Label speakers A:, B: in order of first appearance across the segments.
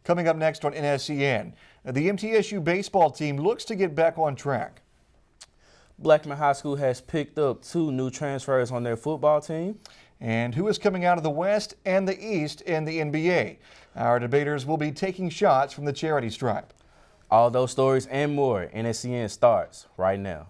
A: Coming up next on NSEN, the MTSU baseball team looks to get back on track.
B: Blackman High School has picked up 2 new transfers on their football team.
A: And who is coming out of the West and the East in the NBA? Our debaters will be taking shots from the charity stripe.
B: All those stories and more, NSEN starts right now.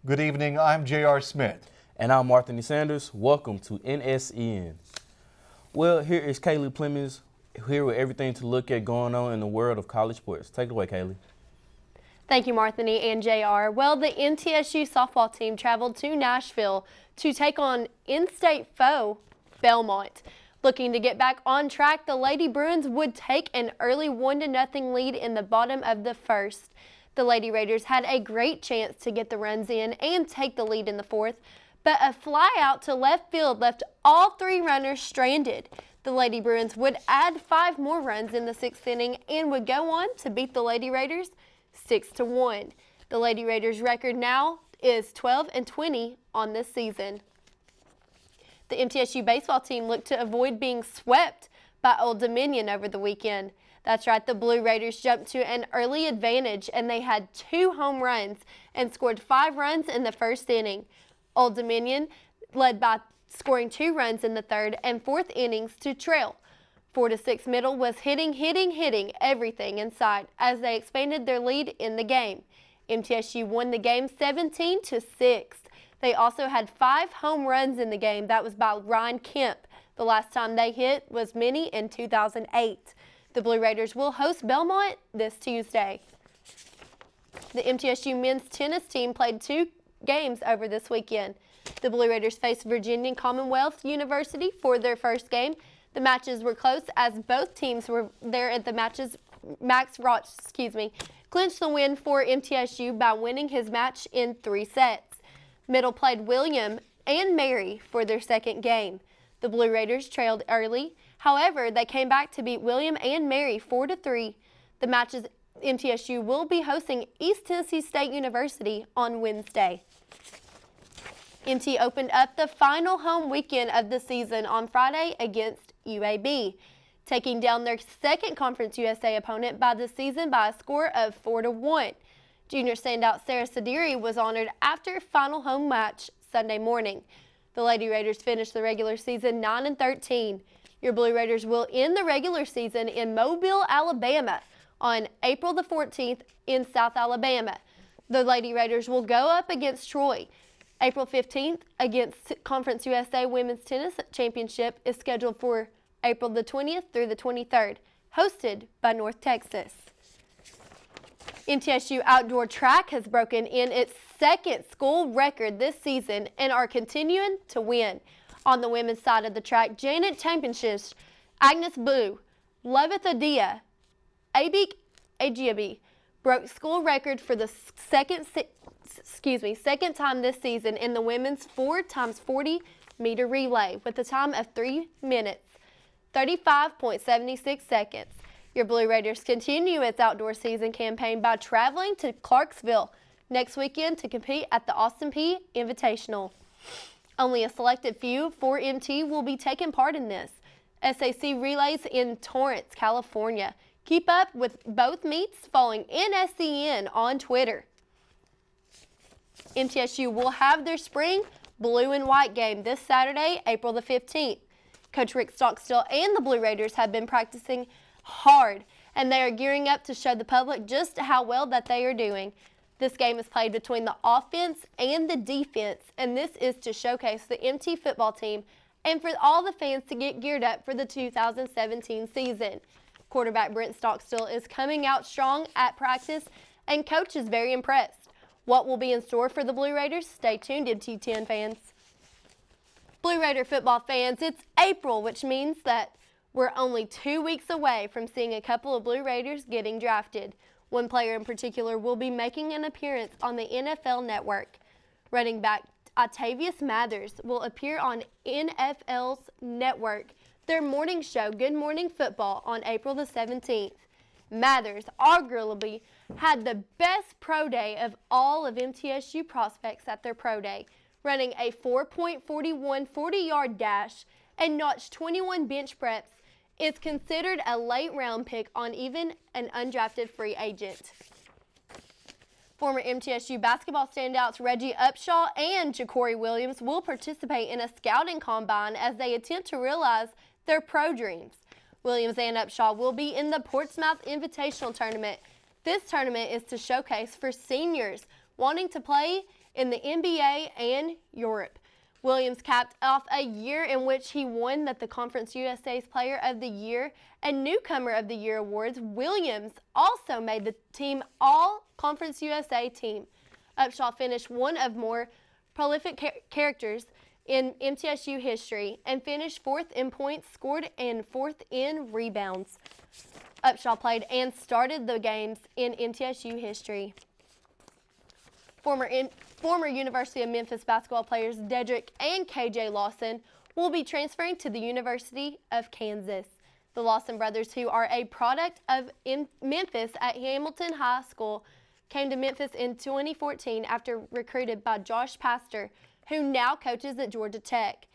A: Good evening, I'm J.R. Smith.
B: And I'm Anthony Sanders. Welcome to NSEN. Well, here is Kaylee Plemons, here with everything to look at going on in the world of college sports. Take it away, Kaylee.
C: Thank you, Marthany and JR. Well, the MTSU softball team traveled to Nashville to take on in-state foe Belmont. Looking to get back on track, the Lady Bruins would take an early 1-0 lead in the bottom of the first. The Lady Raiders had a great chance to get the runs in and take the lead in the fourth, but a fly out to left field left all 3 runners stranded. The Lady Bruins would add 5 more runs in the 6th inning and would go on to beat the Lady Raiders 6-1. The Lady Raiders record now is 12-20 on this season. The MTSU baseball team looked to avoid being swept by Old Dominion over the weekend. That's right, the Blue Raiders jumped to an early advantage and they had 2 home runs and scored 5 runs in the first inning. Old Dominion led by scoring 2 runs in the 3rd and 4th innings to trail. 4-6 Middle was hitting everything in sight as they expanded their lead in the game. MTSU won the game 17-6. They also had 5 home runs in the game. That was by Ryan Kemp. The last time they hit was Minnie in 2008. The Blue Raiders will host Belmont this Tuesday. The MTSU men's tennis team played 2 games over this weekend. The Blue Raiders faced Virginia Commonwealth University for their first game. The matches were close as both teams were there at the matches. Max Roch, clinched the win for MTSU by winning his match in 3 sets. Middle played William and Mary for their second game. The Blue Raiders trailed early. However, they came back to beat William and Mary 4-3. The matches MTSU will be hosting East Tennessee State University on Wednesday. MT opened up the final home weekend of the season on Friday against UAB, taking down their second Conference USA opponent by the season by a score of 4-1. Junior standout Sarah Sadiri was honored after final home match Sunday morning. The Lady Raiders finished the regular season 9-13. Your Blue Raiders will end the regular season in Mobile, Alabama on April the 14th in South Alabama. The Lady Raiders will go up against Troy. April 15th against Conference USA Women's Tennis Championship is scheduled for April the 20th through the 23rd, hosted by North Texas. MTSU outdoor track has broken in its 2nd school record this season and are continuing to win. On the women's side of the track, Janet Championship, Agnes Blue, Loveth Adia, Abik Agiabi broke school record for the second time this season in the women's 4x40 meter relay with a time of 3 minutes, 35.76 seconds. Your Blue Raiders continue its outdoor season campaign by traveling to Clarksville next weekend to compete at the Austin Peay Invitational. Only a selected few for MT will be taking part in this. SAC relays in Torrance, California. Keep up with both meets following NSEN on Twitter. MTSU will have their spring blue and white game this Saturday, April the 15th. Coach Rick Stockstill and the Blue Raiders have been practicing hard, and they are gearing up to show the public just how well that they are doing. This game is played between the offense and the defense, and this is to showcase the MT football team and for all the fans to get geared up for the 2017 season. Quarterback Brent Stockstill is coming out strong at practice, and Coach is very impressed. What will be in store for the Blue Raiders? Stay tuned, MT10 fans. Blue Raider football fans, it's April, which means that we're only 2 weeks away from seeing a couple of Blue Raiders getting drafted. One player in particular will be making an appearance on the NFL Network. Running back Atavius Mathers will appear on NFL's Network, their morning show, Good Morning Football, on April the 17th. Mathers arguably had the best pro day of all of MTSU prospects at their pro day, running a 4.41 40-yard dash and notched 21 bench press. Is considered a late-round pick on even an undrafted free agent. Former MTSU basketball standouts Reggie Upshaw and Ja'Cory Williams will participate in a scouting combine as they attempt to realize their pro dreams. Williams and Upshaw will be in the Portsmouth Invitational Tournament. This tournament is to showcase for seniors wanting to play in the NBA and Europe. Williams capped off a year in which he won the Conference USA's Player of the Year and Newcomer of the Year awards. Williams also made the team All-Conference USA team. Upshaw finished one of more prolific characters in MTSU history and finished fourth in points scored and fourth in rebounds. Upshaw played and started the games in MTSU history. Former University of Memphis basketball players Dedrick and KJ Lawson will be transferring to the University of Kansas. The Lawson brothers, who are a product of Memphis at Hamilton High School, came to Memphis in 2014 after recruited by Josh Pastor, who now coaches at Georgia Tech.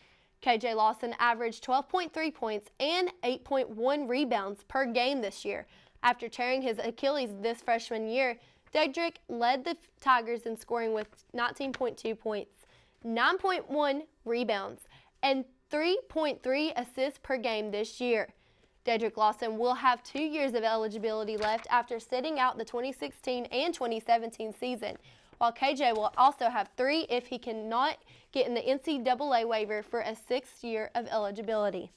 C: KJ Lawson averaged 12.3 points and 8.1 rebounds per game this year. After tearing his Achilles this freshman year, Dedrick led the Tigers in scoring with 19.2 points, 9.1 rebounds, and 3.3 assists per game this year. Dedrick Lawson will have 2 years of eligibility left after sitting out the 2016 and 2017 season, while KJ will also have 3 if he cannot get in the NCAA waiver for a 6th year of eligibility.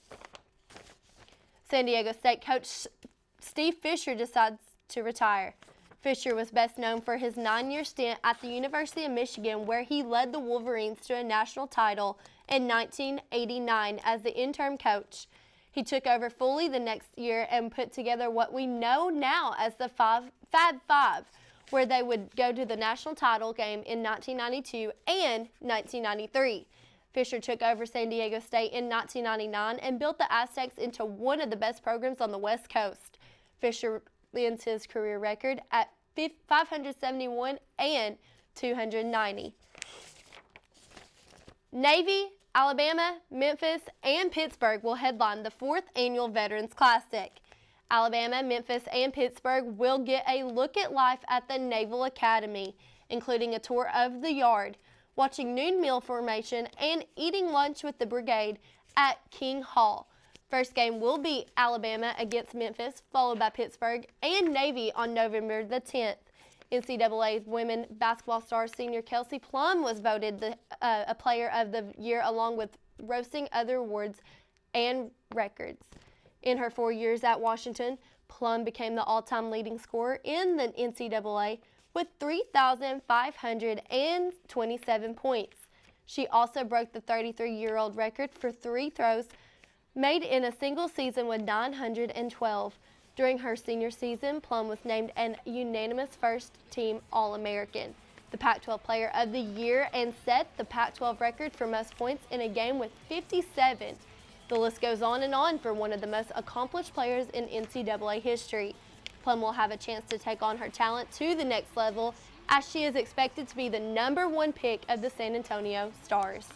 C: San Diego State coach Steve Fisher decides to retire. Fisher was best known for his 9-year stint at the University of Michigan, where he led the Wolverines to a national title in 1989 as the interim coach. He took over fully the next year and put together what we know now as the Fab Five, where they would go to the national title game in 1992 and 1993. Fisher took over San Diego State in 1999 and built the Aztecs into one of the best programs on the West Coast. Fisher ends his career record at 571 and 290. Navy, Alabama, Memphis, and Pittsburgh will headline the 4th annual Veterans Classic. Alabama, Memphis, and Pittsburgh will get a look at life at the Naval Academy, including a tour of the yard, watching noon meal formation, and eating lunch with the brigade at King Hall. First game will be Alabama against Memphis, followed by Pittsburgh and Navy on November the 10th. NCAA women basketball star senior Kelsey Plum was voted a player of the year, along with roasting other awards and records. In her 4 years at Washington, Plum became the all-time leading scorer in the NCAA with 3,527 points. She also broke the 33-year-old record for 3 throws made in a single season with 912. During her senior season, Plum was named an unanimous first-team All-American, the Pac-12 Player of the Year, and set the Pac-12 record for most points in a game with 57. The list goes on and on for one of the most accomplished players in NCAA history. Plum will have a chance to take on her talent to the next level, as she is expected to be the #1 pick of the San Antonio Stars.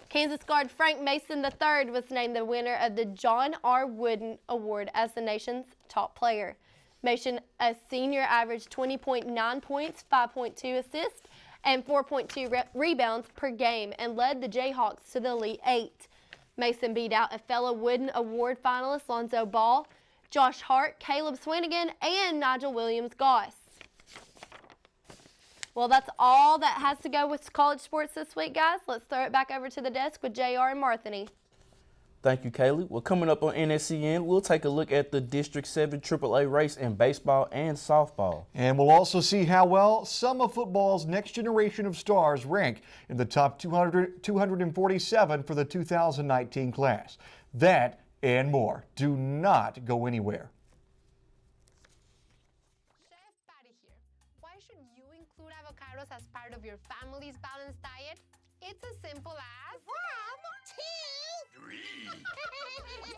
C: Kansas guard Frank Mason III was named the winner of the John R. Wooden Award as the nation's top player. Mason, a senior, averaged 20.9 points, 5.2 assists, and 4.2 rebounds per game and led the Jayhawks to the Elite 8. Mason beat out a fellow Wooden Award finalist Lonzo Ball, Josh Hart, Caleb Swanigan, and Nigel Williams-Goss. Well, that's all that has to go with college sports this week, guys. Let's throw it back over to the desk with JR and Marthany.
B: Thank you, Kaylee. Well, coming up on NSEN, we'll take a look at the District 7 AAA race in baseball and softball.
A: And we'll also see how well some of football's next generation of stars rank in the top 247 for the 2019 class. That and more. Do not go anywhere.
D: of your family's balanced diet? It's as simple as
E: 1, 2,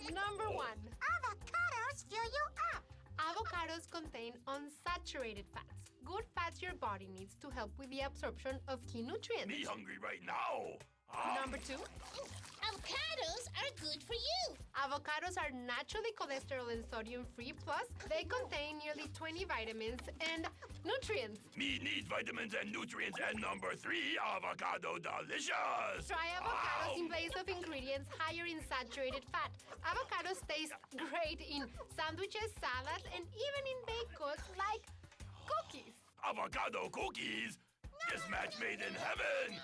E: 3.
D: Number 1.
E: Avocados fill you up.
D: Avocados contain unsaturated fats, good fats your body needs to help with the absorption of key nutrients.
E: Me hungry right now.
D: Number 2.
E: Avocados are good for you.
D: Avocados are naturally cholesterol and sodium free, plus they contain nearly 20 vitamins and nutrients.
E: Me need vitamins and nutrients. And number 3, avocado delicious.
D: Try avocados in place of ingredients higher in saturated fat. Avocados taste great in sandwiches, salads, and even in baked goods like cookies.
E: Avocado cookies. This match made in heaven.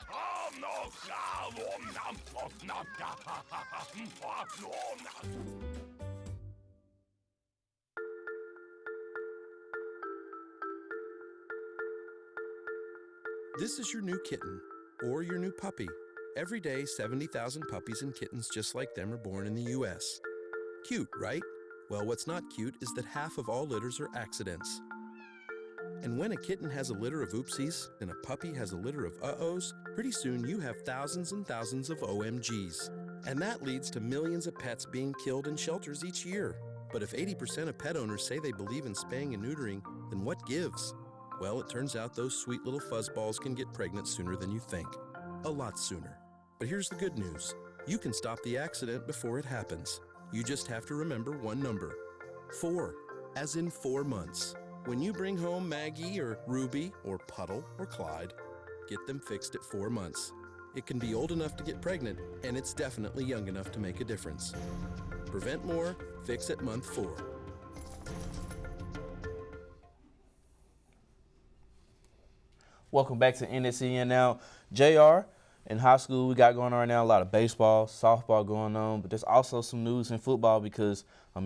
F: This is your new kitten, or your new puppy. Every day, 70,000 puppies and kittens just like them are born in the U.S. Cute, right? Well, what's not cute is that half of all litters are accidents. And when a kitten has a litter of oopsies and a puppy has a litter of uh-ohs, pretty soon you have thousands and thousands of OMGs. And that leads to millions of pets being killed in shelters each year. But if 80% of pet owners say they believe in spaying and neutering, then what gives? Well, it turns out those sweet little fuzzballs can get pregnant sooner than you think. A lot sooner. But here's the good news. You can stop the accident before it happens. You just have to remember one number. 4, as in 4 months. When you bring home Maggie or Ruby or Puddle or Clyde, get them fixed at 4 months. It can be old enough to get pregnant, and it's definitely young enough to make a difference. Prevent more, fix at month 4.
B: Welcome back to NSEN now. JR, in high school, we got going on right now a lot of baseball, softball going on, but there's also some news in football because,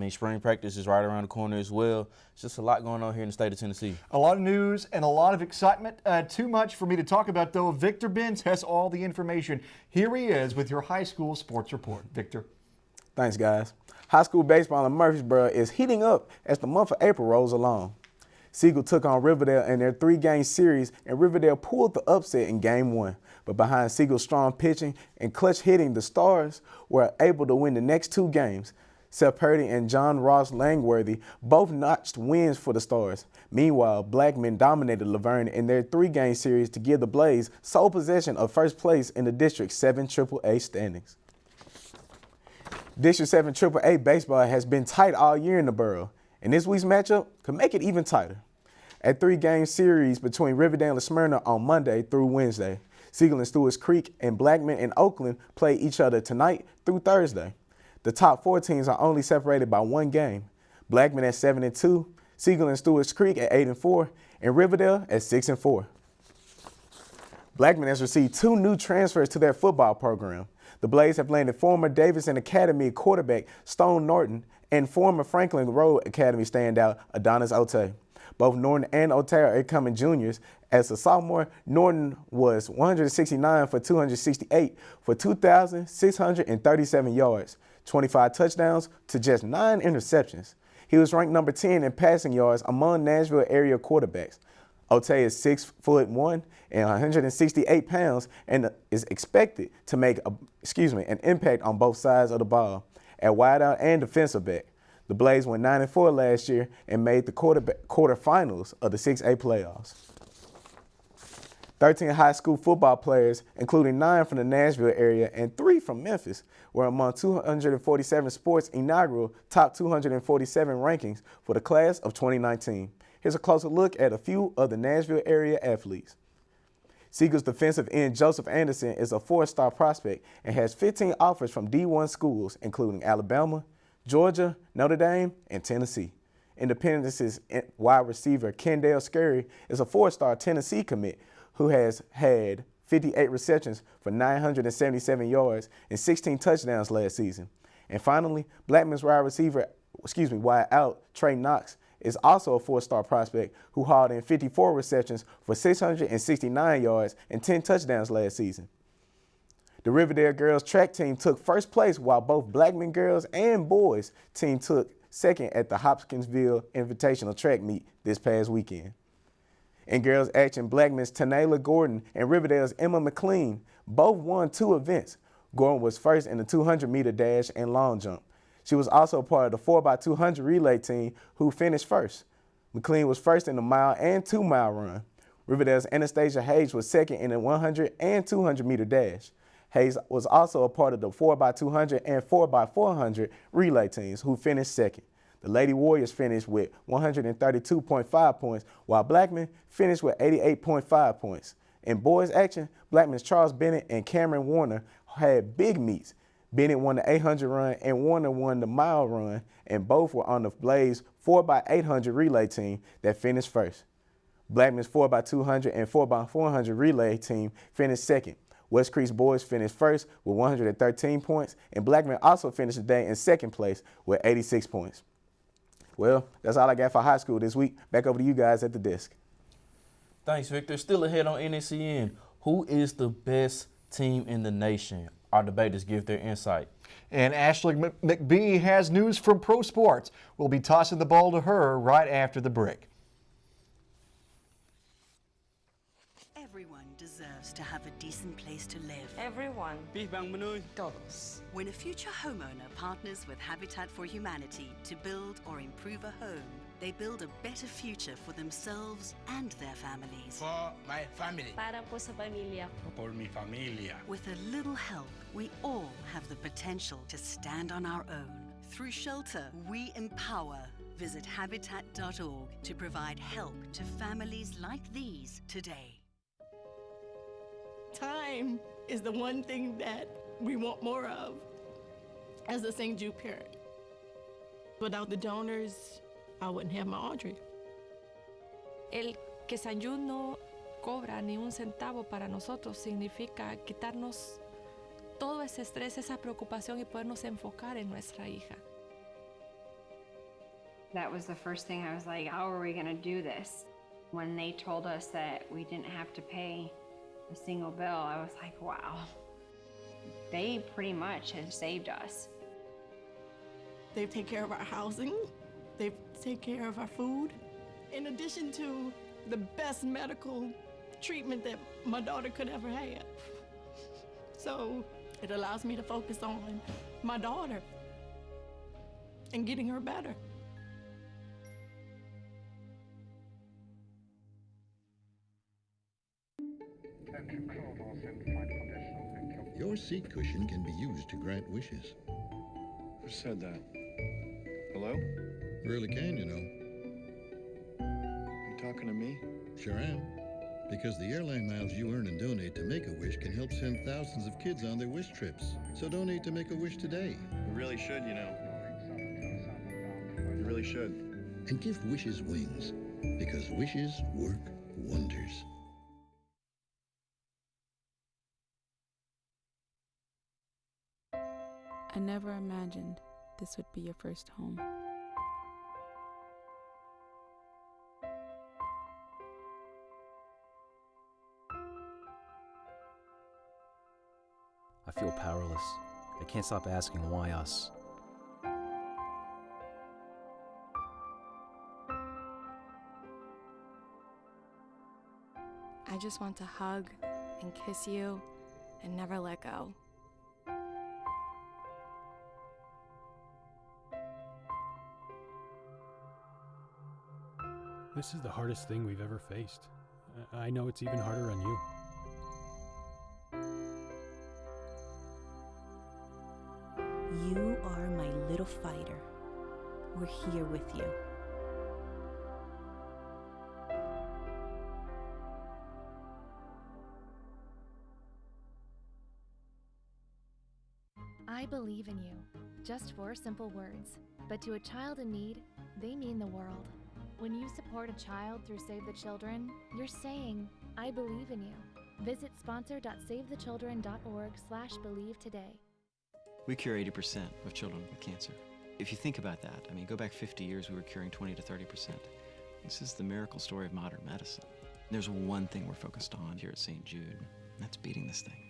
B: spring practice is right around the corner as well. It's just a lot going on here in the state of Tennessee.
A: A lot of news and a lot of excitement. Too much for me to talk about, though. Victor Benz has all the information. Here he is with your high school sports report. Victor.
G: Thanks, guys. High school baseball in Murfreesboro is heating up as the month of April rolls along. Siegel took on Riverdale in their 3-game series, and Riverdale pulled the upset in Game 1. But behind Siegel's strong pitching and clutch hitting, the Stars were able to win the next 2 games. Seth Purdy and John Ross Langworthy both notched wins for the Stars. Meanwhile, Blackman dominated Laverne in their 3-game series to give the Blaze sole possession of first place in the District 7 AAA standings. District 7 AAA baseball has been tight all year in the borough, and this week's matchup could make it even tighter. A 3-game series between Riverdale and Smyrna on Monday through Wednesday. Siegel and Stewart's Creek and Blackman and Oakland play each other tonight through Thursday. The top 4 teams are only separated by 1 game. Blackman at 7-2, Siegel and Stewart's Creek at 8-4, and Riverdale at 6-4. Blackman has received 2 new transfers to their football program. The Blaze have landed former Davidson Academy quarterback Stone Norton and former Franklin Road Academy standout Adonis Ote. Both Norton and Ote are incoming juniors. As a sophomore, Norton was 169 for 268 for 2,637 yards, 25 touchdowns to just 9 interceptions. He was ranked number 10 in passing yards among Nashville area quarterbacks. Ote is 6'1" and 168 pounds and is expected to make an impact on both sides of the ball, at wideout and defensive back. The Blaze went 9-4 last year and made the quarterfinals of the 6A playoffs. 13 high school football players, including 9 from the Nashville area and 3 from Memphis, were among 247 sports' inaugural top 247 rankings for the class of 2019. Here's a closer look at a few of the Nashville area athletes. Siegel's defensive end Joseph Anderson is a 4-star prospect and has 15 offers from D1 schools, including Alabama, Georgia, Notre Dame, and Tennessee. Independence's wide receiver Kendall Scurry is a 4-star Tennessee commit who has had 58 receptions for 977 yards and 16 touchdowns last season. And finally, Blackman's wide out Trey Knox is also a 4-star prospect who hauled in 54 receptions for 669 yards and 10 touchdowns last season. The Riverdale girls track team took first place while both Blackman girls and boys team took second at the Hopkinsville Invitational track meet this past weekend. In girls action, Blackman's Tanayla Gordon and Riverdale's Emma McLean both won 2 events. Gordon was first in the 200-meter dash and long jump. She was also part of the 4x200 relay team who finished first. McLean was first in the mile and 2-mile run. Riverdale's Anastasia Hayes was second in the 100 and 200-meter dash. Hayes was also a part of the 4x200 and 4x400 relay teams who finished second. The Lady Warriors finished with 132.5 points, while Blackman finished with 88.5 points. In boys action, Blackman's Charles Bennett and Cameron Warner had big meets. Bennett won the 800 run and Warner won the mile run, and both were on the Blaze 4x800 relay team that finished first. Blackman's 4x200 and 4x400 relay team finished second. West Creek's boys finished first with 113 points, and Blackman also finished the day in second place with 86 points. Well, that's all I got for high school this week. Back over to you guys at the desk.
B: Thanks, Victor. Still ahead on NSEN. Who is the best team in the nation? Our debaters give their insight.
A: And Ashley McBee has news from Pro Sports. We'll be tossing the ball to her right after the break.
H: Everyone deserves to have a decent place to live.
I: Everyone.
H: Todos. When a future homeowner partners with Habitat for Humanity to build or improve a home, they build a better future for themselves and their families.
E: For my family.
I: Para po sa pamilya ko.
E: Por mi familia.
H: With a little help, we all have the potential to stand on our own. Through shelter, we empower. Visit habitat.org to provide help to families like these today.
J: Time is the one thing that we want more of as a St. Jude parent. Without the donors, I wouldn't have my Audrey.
I: El que San Jude no cobra ni un centavo para nosotros significa quitarnos todo ese estrés, esa preocupación y podernos enfocar en nuestra hija.
K: That was the first thing I was like, how are we gonna do this? When they told us that we didn't have to pay a single bill, I was like, wow. They pretty much have saved us.
J: They take care of our housing. They take care of our food. In addition to the best medical treatment that my daughter could ever have. So it allows me to focus on my daughter and getting her better.
L: Your seat cushion can be used to grant wishes.
M: Who said that? Hello?
L: Really can, you know.
M: You talking to me?
L: Sure am. Because the airline miles you earn and donate to Make-A-Wish can help send thousands of kids on their wish trips. So donate to Make-A-Wish today.
M: You really should, you know. You really should.
L: And give wishes wings. Because wishes work wonders.
N: I never imagined this would be your first home.
O: I feel powerless. I can't stop asking why us.
N: I just want to hug and kiss you and never let go.
P: This is the hardest thing we've ever faced. I know it's even harder on you.
H: You are my little fighter. We're here with you.
Q: I believe in you. Just 4 simple words, but to a child in need, they mean the world. When you support a child through Save the Children, you're saying, I believe in you. Visit sponsor.savethechildren.org/believe today.
R: We cure 80% of children with cancer. If you think about that, I mean, go back 50 years, we were curing 20 to 30%. This is the miracle story of modern medicine. There's one thing we're focused on here at St. Jude, and that's beating this thing.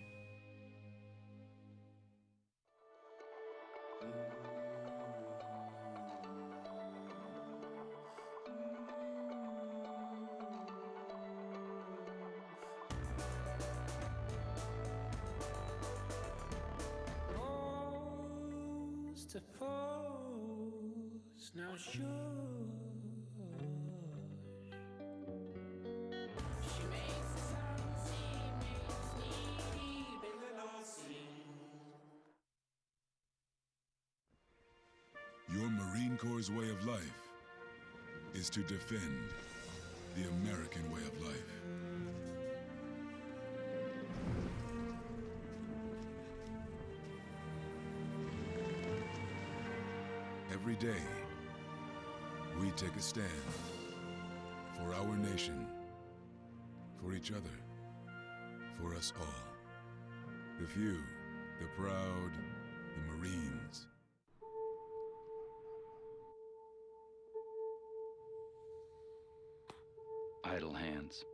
S: Suppose now sure she makes the sun seem deep in the North Sea.
T: Your Marine Corps' way of life is to defend the American way of life. Every day, we take a stand for our nation, for each other, for us all. The few, the proud, the Marines.
U: Idle hands.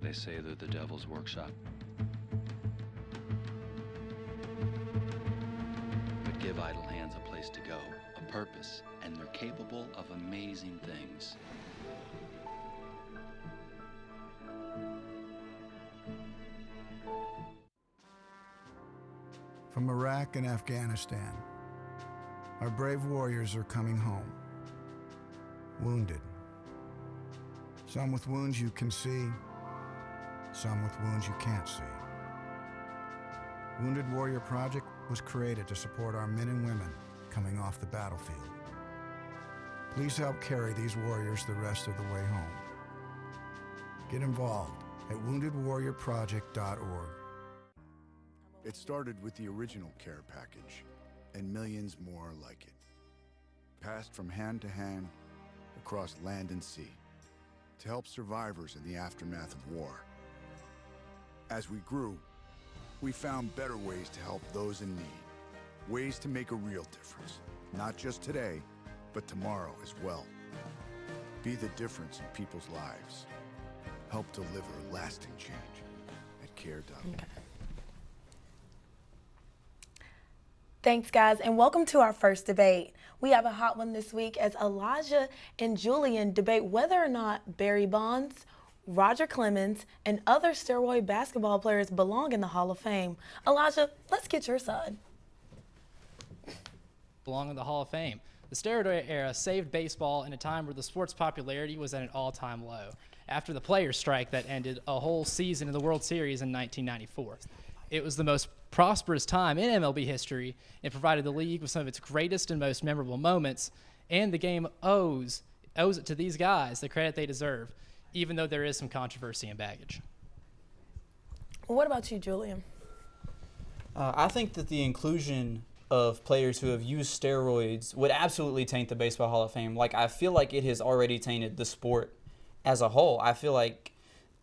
U: They say they're the devil's workshop. But give idle hands a place to go, a purpose, and they're capable of amazing things.
V: From Iraq and Afghanistan, our brave warriors are coming home, wounded. Some with wounds you can see, some with wounds you can't see. Wounded Warrior Project was created to support our men and women coming off the battlefield. Please help carry these warriors the rest of the way home. Get involved at woundedwarriorproject.org.
W: It started with the original care package, and millions more like it, passed from hand to hand across land and sea to help survivors in the aftermath of war. As we grew, we found better ways to help those in need, ways to make a real difference, not just today, but tomorrow as well. Be the difference in people's lives. Help deliver lasting change at care.org.
X: Okay. Thanks, guys, and welcome to our first debate. We have a hot one this week as Elijah and Julian debate whether or not Barry Bonds, Roger Clemens, and other steroid basketball players belong in the Hall of Fame. Elijah, let's get your side.
Y: Belong in the Hall of Fame. The steroid era saved baseball in a time where the sport's popularity was at an all-time low, after the players' strike that ended a whole season in the World Series in 1994. It was the most prosperous time in MLB history and provided the league with some of its greatest and most memorable moments, and the game owes it to these guys the credit they deserve, even though there is some controversy and baggage.
X: Well, what about you, Julian?
Z: I think that the inclusion of players who have used steroids would absolutely taint the Baseball Hall of Fame. Like, I feel like it has already tainted the sport as a whole. I feel like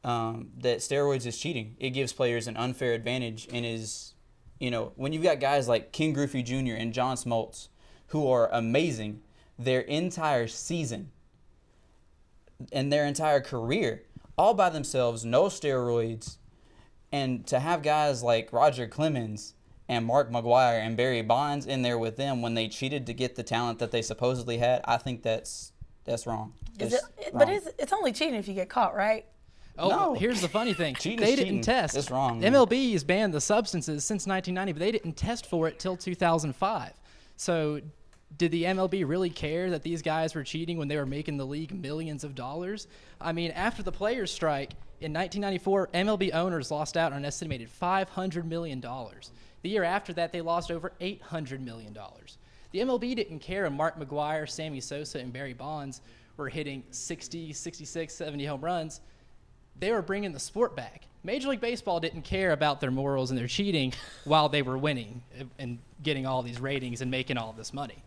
Z: that steroids is cheating. It gives players an unfair advantage and is, when you've got guys like Ken Griffey Jr. and John Smoltz who are amazing, their entire season and their entire career, all by themselves, no steroids, and to have guys like Roger Clemens and Mark McGwire and Barry Bonds in there with them when they cheated to get the talent that they supposedly had, I think that's wrong.
X: But it's only cheating if you get caught, right?
Y: Oh,
Z: No.
Y: here's the funny thing.
Z: Cheating
Y: They
Z: is
Y: didn't
Z: cheating.
Y: test.
Z: That's wrong.
Y: MLB has banned the substances since 1990, but they didn't test for it till 2005. So did the MLB really care that these guys were cheating when they were making the league millions of dollars? I mean, after the players' strike in 1994, MLB owners lost out on an estimated $500 million. The year after that, they lost over $800 million. The MLB didn't care if Mark McGwire, Sammy Sosa, and Barry Bonds were hitting 60, 66, 70 home runs. They were bringing the sport back. Major League Baseball didn't care about their morals and their cheating while they were winning and getting all these ratings and making all this money.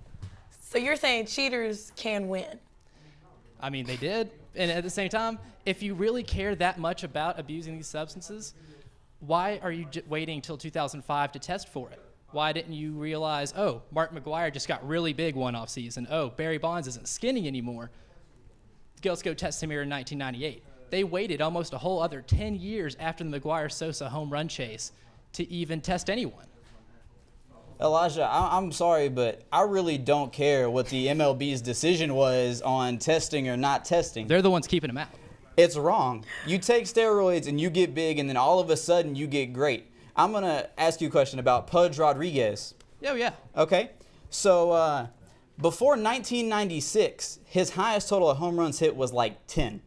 X: So you're saying cheaters can win?
Y: I mean, they did. And at the same time, if you really care that much about abusing these substances, why are you waiting until 2005 to test for it? Why didn't you realize, oh, Mark McGwire just got really big one off season. Oh, Barry Bonds isn't skinny anymore. Let's go test him here in 1998. They waited almost a whole other 10 years after the McGwire-Sosa home run chase to even test anyone.
Z: Elijah, I'm sorry, but I really don't care what the MLB's decision was on testing or not testing.
Y: They're the ones keeping him out.
Z: It's wrong. You take steroids and you get big, and then all of a sudden you get great. I'm going to ask you a question about Pudge Rodriguez.
Y: Oh, yeah.
Z: Okay. So before 1996, his highest total of home runs hit was like 10.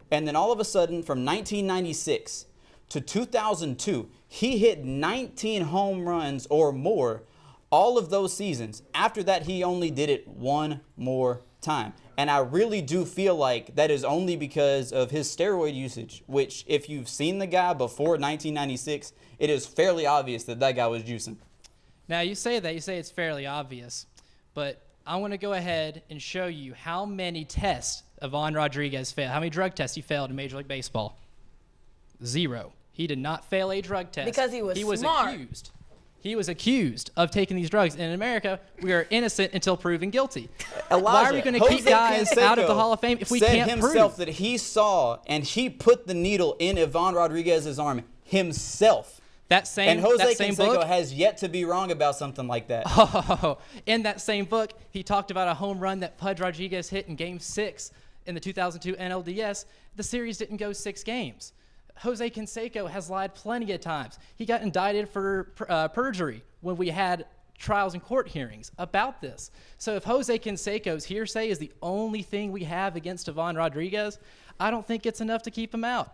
Z: And then all of a sudden, from 1996 to 2002, he hit 19 home runs or more all of those seasons. After that, he only did it one more time. And I really do feel like that is only because of his steroid usage, which if you've seen the guy before 1996, it is fairly obvious that that guy was juicing.
Y: Now, you say that. You say it's fairly obvious. But I want to go ahead and show you how many tests Ivan Rodriguez failed. How many drug tests he failed in Major League Baseball? 0. He did not fail a drug test.
X: Because he was smart.
Y: Accused. He was accused of taking these drugs. And in America, we are innocent until proven guilty.
Z: Elijah,
Y: why are we going to keep guys out of the Hall of Fame if we can't prove?
Z: Said himself that he saw and he put the needle in Ivan Rodriguez's arm himself. And Jose Canseco has yet to be wrong about something like that.
Y: Oh, in that same book, he talked about a home run that Pudge Rodriguez hit in Game 6 in the 2002 NLDS. The series didn't go 6 games. Jose Canseco has lied plenty of times. He got indicted for perjury when we had trials and court hearings about this. So if Jose Canseco's hearsay is the only thing we have against Ivan Rodriguez, I don't think it's enough to keep him out.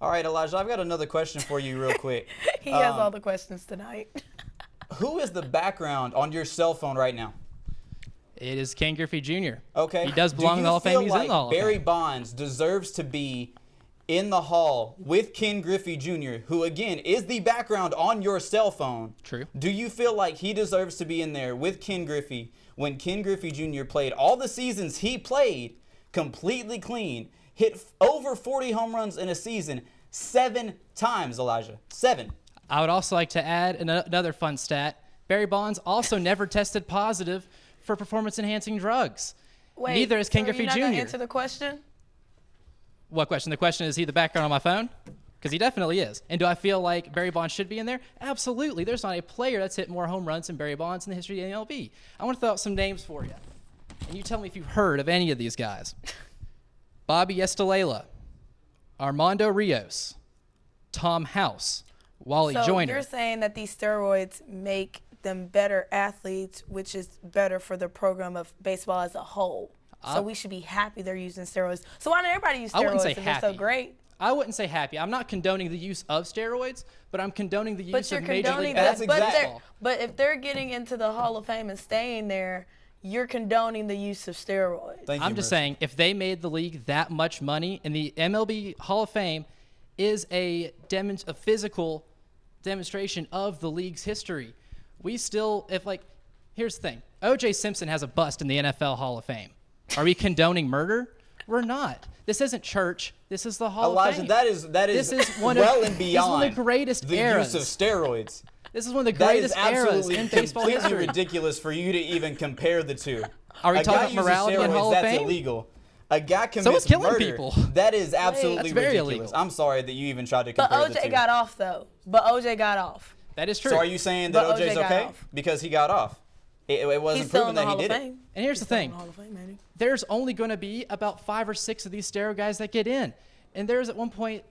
Z: All right, Elijah, I've got another question for you real quick.
X: He has all the questions tonight.
Z: Who is the background on your cell phone right now?
Y: It is Ken Griffey Jr.
Z: Okay.
Y: He does belong in the Hall of Fame. He's in the Hall of Fame.
Z: Barry Bonds deserves to be in the Hall with Ken Griffey Jr., who, again, is the background on your cell phone.
Y: True.
Z: Do you feel like he deserves to be in there with Ken Griffey when Ken Griffey Jr. played all the seasons he played completely clean, hit over 40 home runs in a season 7 times, Elijah? 7.
Y: I would also like to add another fun stat. Barry Bonds also never tested positive for performance-enhancing drugs.
X: Wait,
Y: neither is Ken Griffey
X: Jr.
Y: Jr.
X: You're not going to answer the question?
Y: What question? The question is he the background on my phone? Because he definitely is. And do I feel like Barry Bonds should be in there? Absolutely. There's not a player that's hit more home runs than Barry Bonds in the history of the MLB. I want to throw out some names for you. And you tell me if you've heard of any of these guys. Bobby Estelela, Armando Rios, Tom House, Wally Joyner.
X: So you're saying that these steroids make them better athletes, which is better for the program of baseball as a whole. So we should be happy they're using steroids. So why don't everybody use steroids if they're so great?
Y: I wouldn't say happy. I'm not condoning the use of steroids, but I'm condoning the use of Major League Baseball.
X: But if they're getting into the Hall of Fame and staying there, you're condoning the use of steroids.
Y: I'm just saying, if they made the league that much money, and the MLB Hall of Fame is a physical demonstration of the league's history, we still, here's the thing. O.J. Simpson has a bust in the NFL Hall of Fame. Are we condoning murder? We're not. This isn't church. This is the Hall of Fame.
Z: Elijah, that is well and beyond
Y: this is one of the greatest eras.
Z: Use of steroids.
Y: This is one of the greatest eras in baseball history.
Z: That is absolutely ridiculous for you to even compare the two.
Y: Are we talking about morality in Hall of Fame?
Z: That's illegal. A guy commits
Y: killing
Z: murder.
Y: People.
Z: That is absolutely
Y: That's very
Z: ridiculous.
Y: illegal.
Z: I'm sorry that you even tried to compare the two.
X: But OJ got off, though.
Y: That is true.
Z: So are you saying that OJ's okay? Because he got off. It wasn't proven that he did it.
Y: And here's the thing. There's only going to be about 5 or 6 of these steroid guys that get in. And there was at one point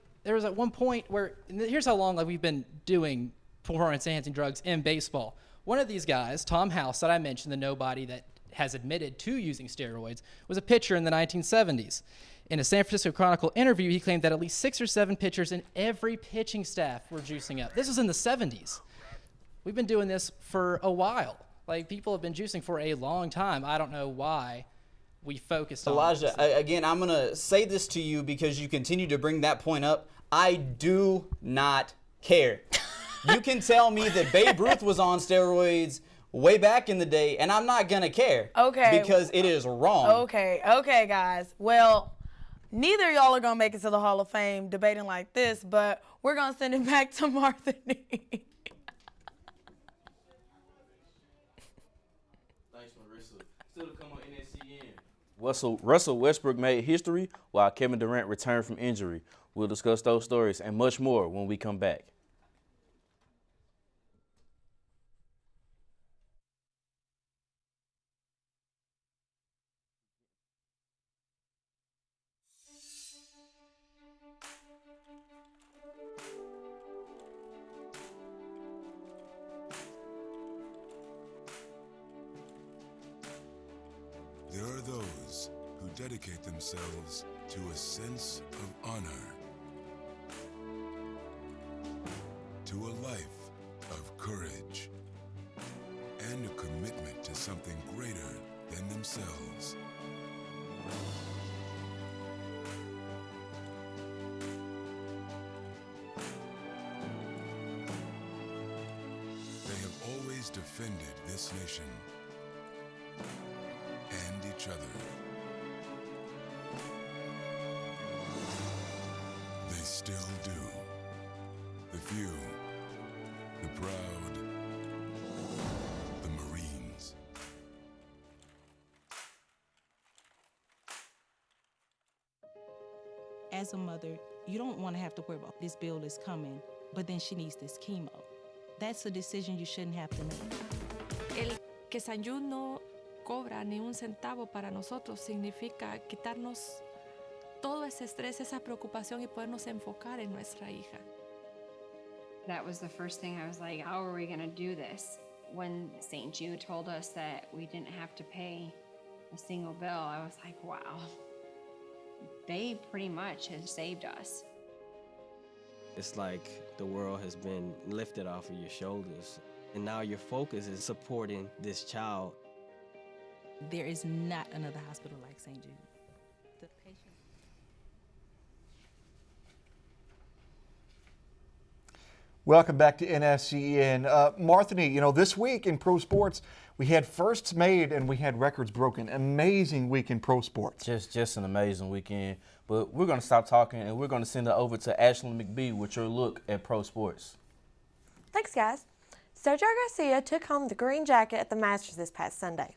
Y: where, here's how long we've been doing performance-enhancing drugs in baseball. One of these guys, Tom House, that I mentioned, the nobody that has admitted to using steroids, was a pitcher in the 1970s. In a San Francisco Chronicle interview, he claimed that at least 6 or 7 pitchers in every pitching staff were juicing up. This was in the 70s. We've been doing this for a while. People have been juicing for a long time. I don't know why we focused on
Z: Elijah, again, I'm going to say this to you because you continue to bring that point up. I do not care. You can tell me that Babe Ruth was on steroids way back in the day, and I'm not going to care.
X: Okay.
Z: Because it is wrong.
X: Okay, guys. Well, neither of y'all are going to make it to the Hall of Fame debating like this, but we're going to send it back to Martha Nee.
A: Thanks, Marissa. Still to come on NSEN. Russell Westbrook made history while Kevin Durant returned from injury. We'll discuss those stories and much more when we come back.
T: There are those who dedicate themselves to a sense of honor, to a life of courage, and a commitment to something greater than themselves. They have always defended this nation and each other. They still do. The few, the proud, the Marines.
B: As a mother, you don't want to have to worry about this bill is coming, but then she needs this chemo. That's a decision you shouldn't have to make.
I: El que San Jude no cobra ni un centavo para nosotros significa quitarnos todo ese estrés, esa preocupación y podernos enfocar en nuestra hija.
K: That was the first thing I was like, how are we going to do this? When St. Jude told us that we didn't have to pay a single bill, I was like, wow, they pretty much have saved us.
C: It's like the world has been lifted off of your shoulders, and now your focus is supporting this child.
B: There is not another hospital like St. Jude. The patient.
D: Welcome back to NSEN. Marthany, you know, this week in pro sports, we had firsts made and we had records broken. Amazing week in pro sports.
A: Just an amazing weekend. But we're going to stop talking and we're going to send it over to Ashlyn McBee with your look at pro sports.
E: Thanks, guys. Sergio Garcia took home the green jacket at the Masters this past Sunday.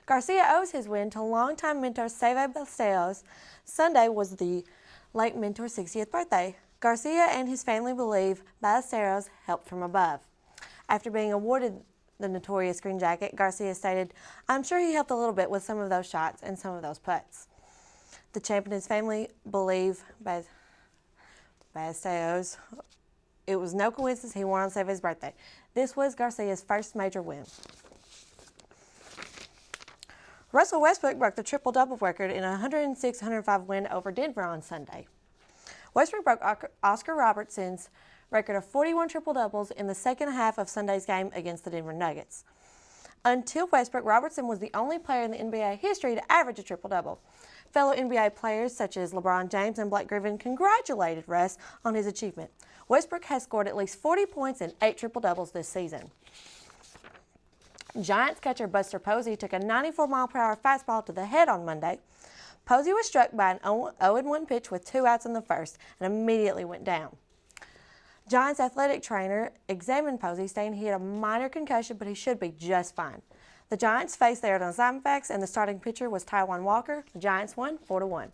E: Garcia owes his win to longtime mentor Seve Ballesteros. Sunday was the late mentor's 60th birthday. Garcia and his family believe Ballesteros helped from above. After being awarded the notorious green jacket, Garcia stated, "I'm sure he helped a little bit with some of those shots and some of those putts." The champ and his family believe Ballesteros. It was no coincidence he won on Seve's birthday. This was Garcia's first major win. Russell Westbrook broke the triple-double record in a 106-105 win over Denver on Sunday. Westbrook broke Oscar Robertson's record of 41 triple-doubles in the second half of Sunday's game against the Denver Nuggets. Until Westbrook, Robertson was the only player in the NBA history to average a triple-double. Fellow NBA players such as LeBron James and Blake Griffin congratulated Russ on his achievement. Westbrook has scored at least 40 points and 8 triple-doubles this season. Giants catcher Buster Posey took a 94-mile-per-hour fastball to the head on Monday. Posey was struck by an 0-1 pitch with 2 outs in the first and immediately went down. Giants athletic trainer examined Posey, saying he had a minor concussion, but he should be just fine. The Giants faced the Arizona Diamondbacks, and the starting pitcher was Taijuan Walker. The Giants won 4-1.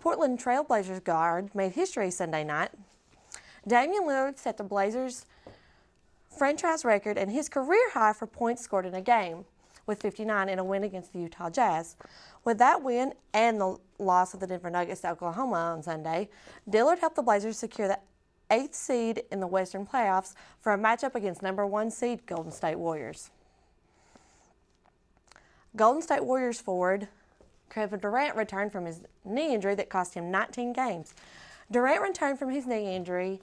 E: Portland Trail Blazers guard made history Sunday night. Damian Lillard set the Blazers' franchise record and his career high for points scored in a game, with 59 in a win against the Utah Jazz. With that win and the loss of the Denver Nuggets to Oklahoma on Sunday, Dillard helped the Blazers secure the 8th seed in the Western playoffs for a matchup against number 1 seed Golden State Warriors. Golden State Warriors forward Kevin Durant returned from his knee injury that cost him 19 games. Durant returned from his knee injury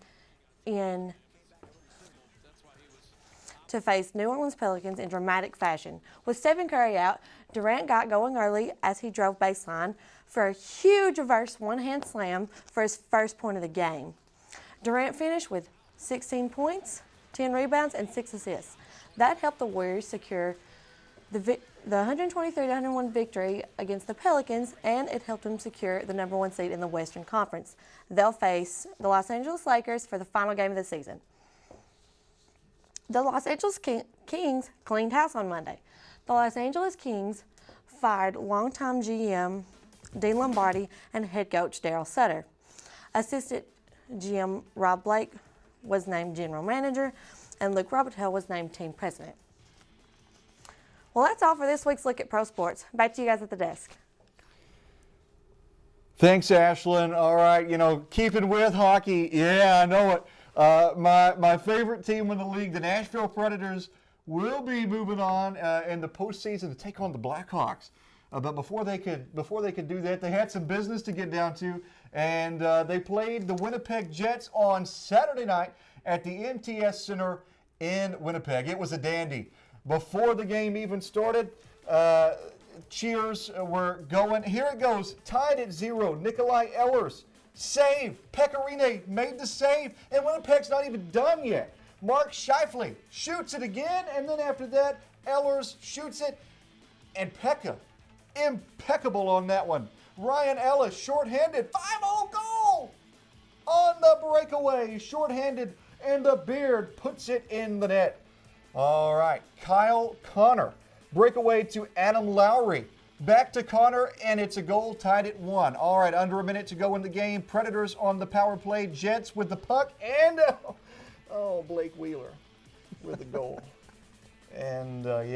E: to face New Orleans Pelicans in dramatic fashion. With Stephen Curry out, Durant got going early as he drove baseline for a huge reverse one-hand slam for his first point of the game. Durant finished with 16 points, 10 rebounds, and 6 assists. That helped the Warriors secure the 123-101 victory against the Pelicans, and it helped them secure the number 1 seed in the Western Conference. They'll face the Los Angeles Lakers for the final game of the season. The Los Angeles Kings cleaned house on Monday. The Los Angeles Kings fired longtime GM Dean Lombardi and head coach Darryl Sutter. Assistant GM Rob Blake was named general manager, and Luke Robertel was named team president. Well, that's all for this week's Look at Pro Sports. Back to you guys at the desk.
D: Thanks, Ashlyn. All right, you know, keeping with hockey, yeah, I know it. My favorite team in the league, the Nashville Predators, will be moving on in the postseason to take on the Blackhawks. But before they could do that, they had some business to get down to, and they played the Winnipeg Jets on Saturday night at the NTS Center in Winnipeg. It was a dandy. Before the game even started, cheers were going. Here it goes, tied at 0. Nikolai Ehlers, save. Pecorine made the save, and Winnipeg's not even done yet. Mark Scheifele shoots it again, and then after that, Ehlers shoots it, and Pekka, impeccable on that one. Ryan Ellis, shorthanded, 5-0 goal on the breakaway, shorthanded, and the Beard puts it in the net. All right, Kyle Connor, breakaway to Adam Lowry. Back to Connor, and it's a goal, tied at 1. All right, under a minute to go in the game. Predators on the power play. Jets with the puck, and Blake Wheeler with the goal. And the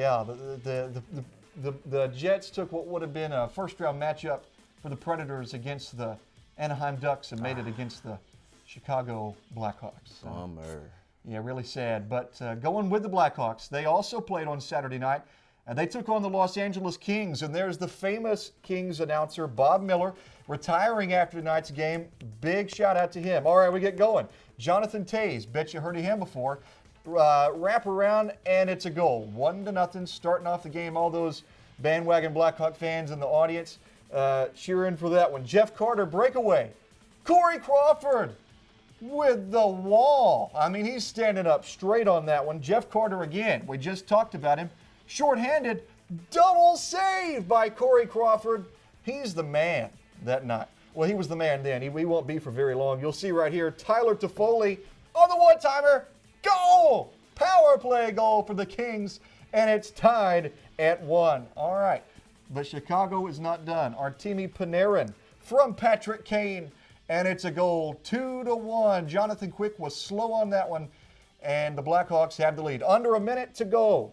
D: Jets took what would have been a first-round matchup for the Predators against the Anaheim Ducks and made it against the Chicago Blackhawks.
A: Bummer.
D: Yeah, really sad. But going with the Blackhawks, they also played on Saturday night. And they took on the Los Angeles Kings. And there's the famous Kings announcer, Bob Miller, retiring after tonight's game. Big shout out to him. All right, we get going. Jonathan Toews, bet you heard of him before. Wrap around, and it's a goal. 1-0, starting off the game. All those bandwagon Blackhawk fans in the audience cheering for that one. Jeff Carter, breakaway. Corey Crawford with the wall. I mean, he's standing up straight on that one. Jeff Carter again. We just talked about him. Short-handed, double save by Corey Crawford. He's the man that night. Well, he was the man then. He won't be for very long. You'll see right here, Tyler Toffoli on the one-timer. Goal! Power play goal for the Kings, and it's tied at 1. All right, but Chicago is not done. Artemi Panarin from Patrick Kane, and it's a goal, 2-1. Jonathan Quick was slow on that one, and the Blackhawks have the lead. Under a minute to go.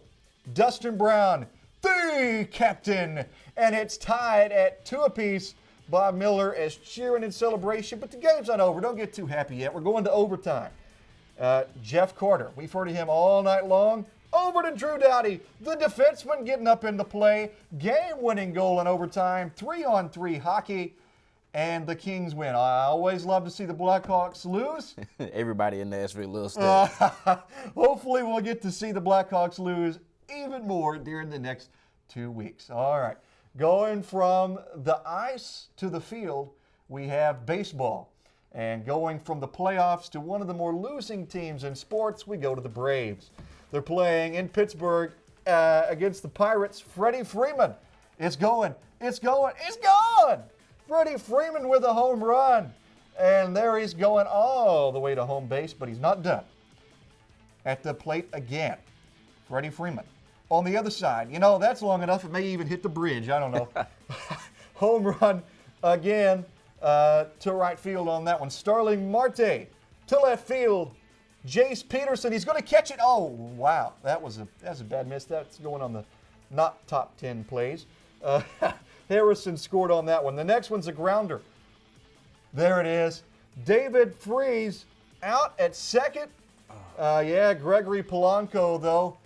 D: Dustin Brown, the captain, and it's tied at 2 apiece. Bob Miller is cheering in celebration, but the game's not over. Don't get too happy yet. We're going to overtime. Jeff Carter, we've heard of him all night long. Over to Drew Doughty, the defenseman getting up into play. Game-winning goal in overtime. 3-on-3 hockey, and the Kings win. I always love to see the Blackhawks lose.
A: Everybody in Nashville loves that.
D: Hopefully we'll get to see the Blackhawks lose even more during the next 2 weeks. All right, going from the ice to the field, we have baseball. And going from the playoffs to one of the more losing teams in sports, we go to the Braves. They're playing in Pittsburgh against the Pirates. Freddie Freeman. It's going. It's going. It's gone! Freddie Freeman with a home run. And there he's going all the way to home base, but he's not done. At the plate again, Freddie Freeman. On the other side, that's long enough. It may even hit the bridge. I don't know. Home run again to right field on that one. Starling Marte to left field. Jace Peterson, he's going to catch it. Oh, wow. That's a bad miss. That's going on the not top 10 plays. Harrison scored on that one. The next one's a grounder. There it is. David Freese out at second. Gregory Polanco, though.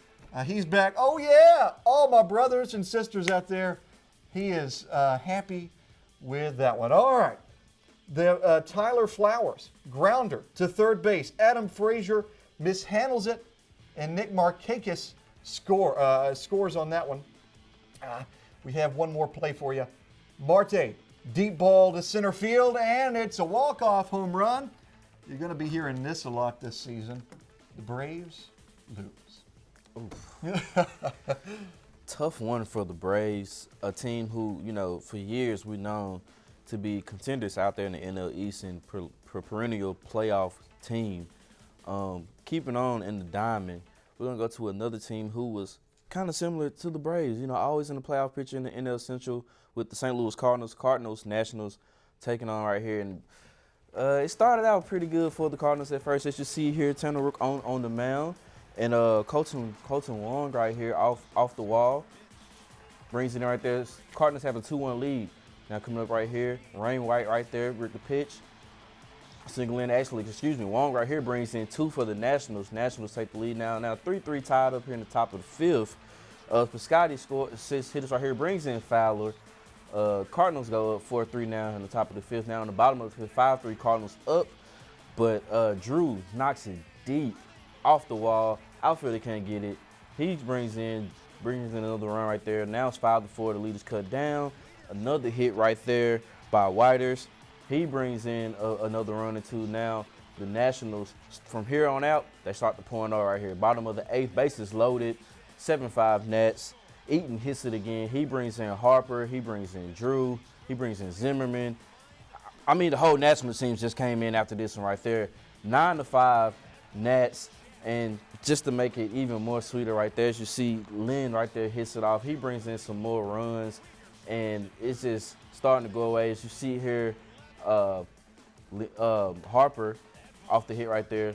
D: He's back. Oh, yeah. All my brothers and sisters out there. He is happy with that one. All right. The Tyler Flowers, grounder to third base. Adam Frazier mishandles it, and Nick Markakis scores on that one. We have one more play for you. Marte, deep ball to center field, and it's a walk-off home run. You're going to be hearing this a lot this season. The Braves lose.
A: Tough one for the Braves, a team who, for years we've known to be contenders out there in the NL East and perennial playoff team. Keeping on in the diamond, we're going to go to another team who was kind of similar to the Braves, always in the playoff picture in the NL Central with the St. Louis Cardinals, Nationals taking on right here. And it started out pretty good for the Cardinals at first. As you see here, Tanner Rook on the mound. And Colton Wong right here off the wall brings it in right there. Cardinals have a 2-1 lead. Now coming up right here, Rain White right there with the pitch. Wong right here brings in 2 for the Nationals. Nationals take the lead now. Now 3-3 tied up here in the top of the 5th. Piscotti scored 6 hitters right here, brings in Fowler. Cardinals go up 4-3 now in the top of the fifth. Now in the bottom of the fifth, 5-3 Cardinals up. But Drew knocks it deep off the wall. Outfielder can't get it. He brings in another run right there. Now it's 5-4. The lead is cut down. Another hit right there by Whiters. He brings in another run or two. Now the Nationals, from here on out, they start to point out right here. Bottom of the eighth, bases loaded. 7-5 Nats. Eaton hits it again. He brings in Harper. He brings in Drew. He brings in Zimmerman. I mean, the whole Nats team just came in after this one right there. 9-5 Nats. And just to make it even more sweeter right there, as you see Lynn right there hits it off. He brings in some more runs. And it's just starting to go away. As you see here, Harper off the hit right there.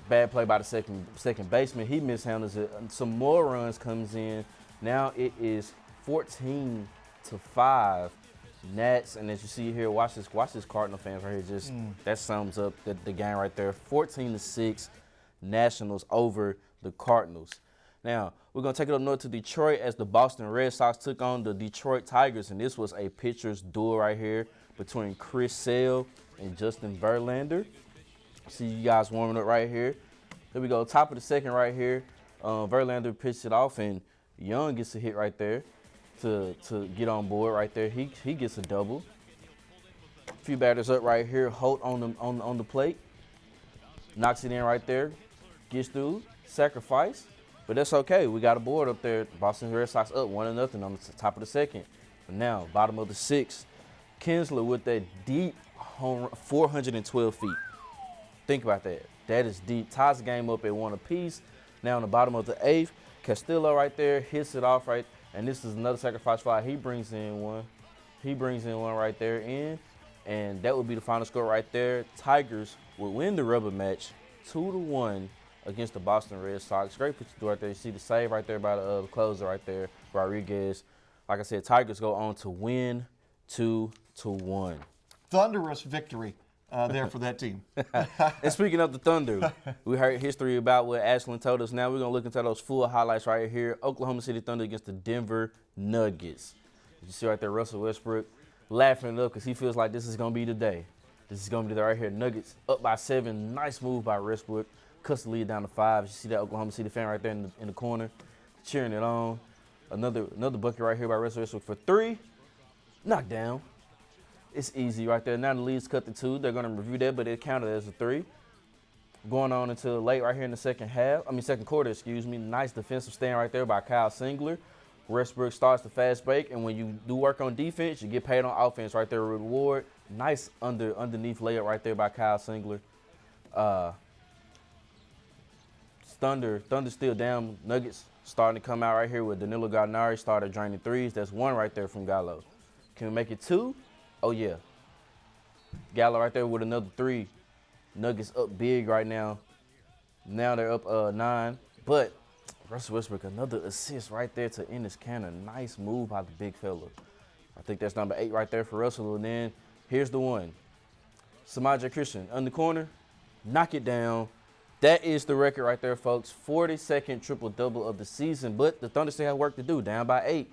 A: Bad play by the second baseman. He mishandles it. Some more runs comes in. Now it is 14-5 Nats. And as you see here, watch this Cardinal fans right here. Just that sums up the game right there. 14-6 Nationals over the Cardinals. Now, we're going to take it up north to Detroit as the Boston Red Sox took on the Detroit Tigers. And this was a pitcher's duel right here between Chris Sale and Justin Verlander. See you guys warming up right here. Here we go, top of the second right here. Verlander pitched it off, and Young gets a hit right there to get on board right there. He gets a double. A few batters up right here. Holt on the plate. Knocks it in right there. Gets through. Sacrifice. But that's okay. We got a board up there. Boston Red Sox up 1-0 on the top of the second. But now, bottom of the sixth. Kinsler with that deep home run, 412 feet. Think about that. That is deep. Ties the game up at 1 apiece. Now in the bottom of the eighth, Castillo right there hits it off right. And this is another sacrifice fly. He brings in one. He brings in one right there in. And that would be the final score right there. Tigers will win the rubber match 2-1 against the Boston Red Sox. Great picture right there. You see the save right there by the closer right there, Rodriguez. Like I said, Tigers go on to win 2-1.
D: Thunderous victory there for that team.
A: And speaking of the Thunder, we heard history about what Ashlyn told us. Now we're going to look into those full highlights right here. Oklahoma City Thunder against the Denver Nuggets. You see right there Russell Westbrook laughing it up because he feels like this is going to be the day. This is going to be the day right here. Nuggets up by 7. Nice move by Westbrook. Cuts the lead down to 5. You see that Oklahoma City fan right there in the corner cheering it on. Another bucket right here by Russell Westbrook for 3. Knocked down. It's easy right there. Now the lead's cut to 2. They're going to review that, but it counted as a 3. Going on until late right here in the second quarter, excuse me. Nice defensive stand right there by Kyle Singler. Westbrook starts the fast break, and when you do work on defense, you get paid on offense right there. Reward. Nice underneath layup right there by Kyle Singler. Thunder still down. Nuggets starting to come out right here with Danilo Gallinari started draining threes. That's 1 right there from Gallo. Can we make it 2? Oh, yeah. Gallo right there with another 3. Nuggets up big right now. Now they're up 9. But Russell Westbrook, another assist right there to end this cannon. Nice move by the big fella. I think that's number 8 right there for Russell. And then here's the one. Samaje Christian on the corner. Knock it down. That is the record right there, folks. 42nd triple-double of the season. But the Thunder still have work to do. Down by 8.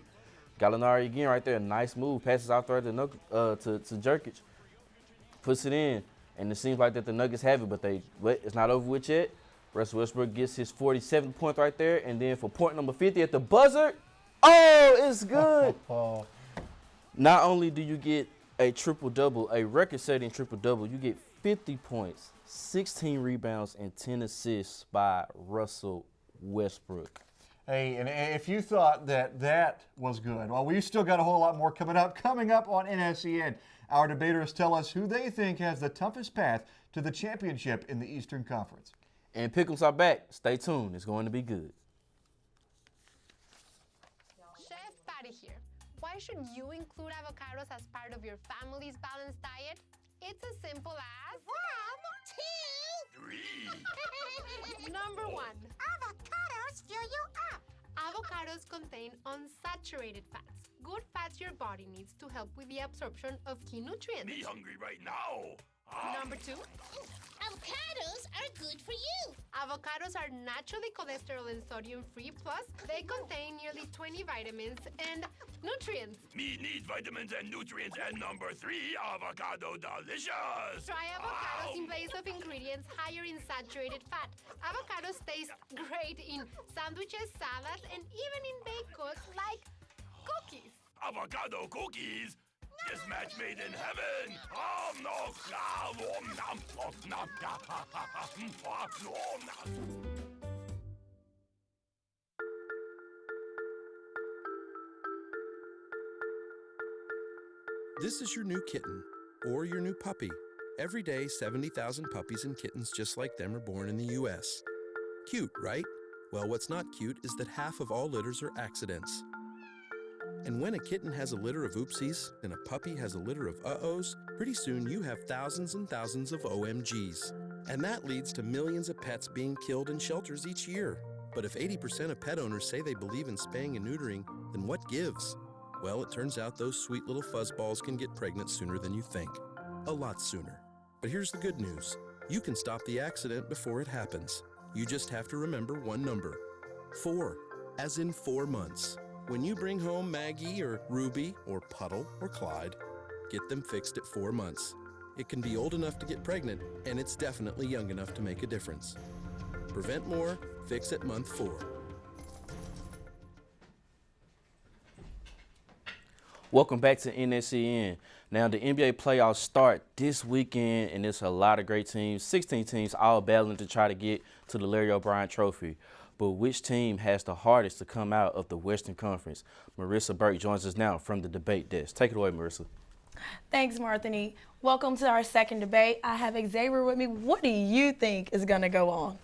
A: Gallinari again right there. Nice move. Passes out there to Jerkic. Puts it in. And it seems like that the Nuggets have it, but it's not over with yet. Russell Westbrook gets his 47th point right there. And then for point number 50 at the buzzer. Oh, it's good. Not only do you get a triple-double, a record-setting triple-double, you get 50 points, 16 rebounds, and 10 assists by Russell Westbrook.
D: Hey, and if you thought that was good, well, we still got a whole lot more coming up. Coming up on NSEN, our debaters tell us who they think has the toughest path to the championship in the Eastern Conference.
A: And Pickles are back. Stay tuned. It's going to be good.
F: Chef Patty here. Why should you include avocados as part of your family's balanced diet? It's as simple as 1, 2, 3. Number 1. Avocados fill you up. Avocados contain unsaturated fats, good fats your body needs to help with the absorption of key nutrients.
S: Me hungry right now.
F: Number 2.
G: Avocados are good for you.
F: Avocados are naturally cholesterol and sodium free, plus they contain nearly 20 vitamins and nutrients.
G: Me need vitamins and nutrients, and number 3, avocado delicious.
F: Try avocados in place of ingredients higher in saturated fat. Avocados taste great in sandwiches, salads, and even in baked goods like cookies.
G: Avocado cookies? This match made in heaven. Oh, no.
J: This is your new kitten, or your new puppy. Every day, 70,000 puppies and kittens just like them are born in the U.S. Cute, right? Well, what's not cute is that half of all litters are accidents. And when a kitten has a litter of oopsies and a puppy has a litter of uh-ohs, pretty soon you have thousands and thousands of OMGs. And that leads to millions of pets being killed in shelters each year. But if 80% of pet owners say they believe in spaying and neutering, then what gives? Well, it turns out those sweet little fuzzballs can get pregnant sooner than you think. A lot sooner. But here's the good news. You can stop the accident before it happens. You just have to remember one number. 4, as in 4 months. When you bring home Maggie or Ruby or Puddle or Clyde, get them fixed at 4 months. It can be old enough to get pregnant, and it's definitely young enough to make a difference. Prevent more, fix at month 4.
A: Welcome back to NSEN. Now, the NBA playoffs start this weekend, and it's a lot of great teams, 16 teams all battling to try to get to the Larry O'Brien Trophy. But which team has the hardest to come out of the Western Conference? Marissa Burke joins us now from the debate desk. Take it away, Marissa.
X: Thanks, Marthany. Welcome to our second debate. I have Xavier with me. What do you think is going to go on?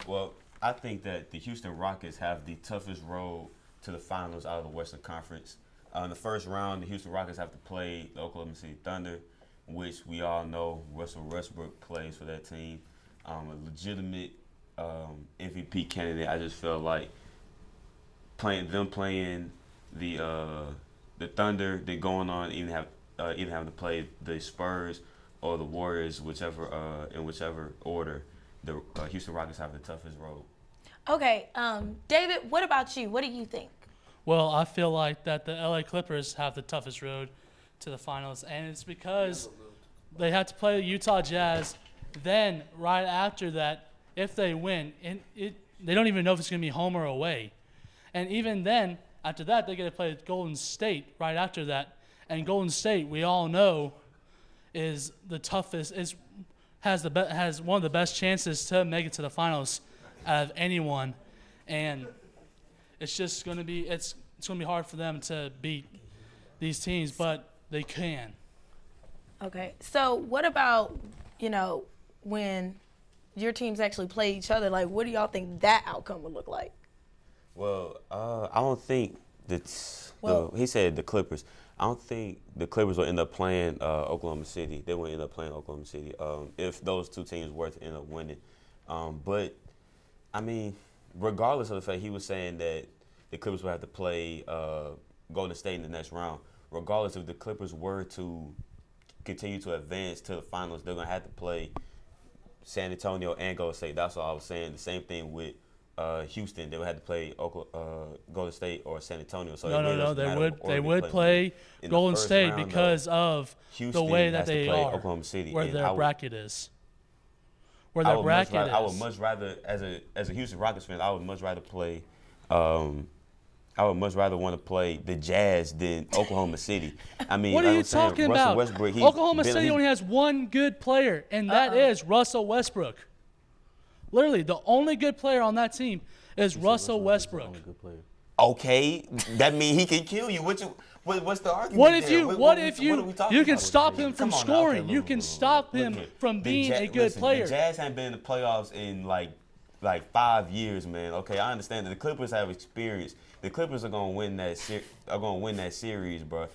L: Well, I think that the Houston Rockets have the toughest road to the finals out of the Western Conference. In the first round, the Houston Rockets have to play the Oklahoma City Thunder, which we all know Russell Westbrook plays for that team. A legitimate MVP candidate. I just felt like playing the Thunder, then going on even having to play the Spurs or the Warriors, in whichever order. The Houston Rockets have the toughest road.
X: Okay, David, what about you? What do you think?
M: Well, I feel like that the LA Clippers have the toughest road to the finals, and it's because they have to play the Utah Jazz. Then, right after that, if they win, they don't even know if it's going to be home or away. And even then, after that, they get to play Golden State right after that. And Golden State, we all know, is the toughest, has one of the best chances to make it to the finals out of anyone. And it's just going to be it's going to be hard for them to beat these teams, but they can.
X: Okay, so what about, when your teams actually play each other? Like, what do y'all think that outcome would look like?
L: Well, I don't think he said the Clippers. I don't think the Clippers will end up playing Oklahoma City. They will end up playing Oklahoma City if those two teams were to end up winning. But, I mean, regardless of the fact he was saying that the Clippers will have to play Golden State in the next round, regardless if the Clippers were to continue to advance to the finals, they're going to have to play San Antonio and Golden State. That's what I was saying. The same thing with Houston. They would have to play Golden State or San Antonio. So
M: No. They would play Golden State because of the way that they are,
L: Oklahoma City,
M: where their bracket is.
L: I would much rather, as a Houston Rockets fan, I would much rather play. I would much rather want to play the Jazz than Oklahoma City. I mean,
M: what are you talking about?
L: Westbrook,
M: Oklahoma City only has one good player, and that is Russell Westbrook. Literally, the only good player on that team is Russell Westbrook.
L: Okay, that means he can kill you. What's the argument?
M: What if you can stop him from scoring? You can stop him from being a good player.
L: The Jazz haven't been in the playoffs in like 5 years, man. Okay, I understand that the Clippers have experience. The Clippers are gonna win that series, bro.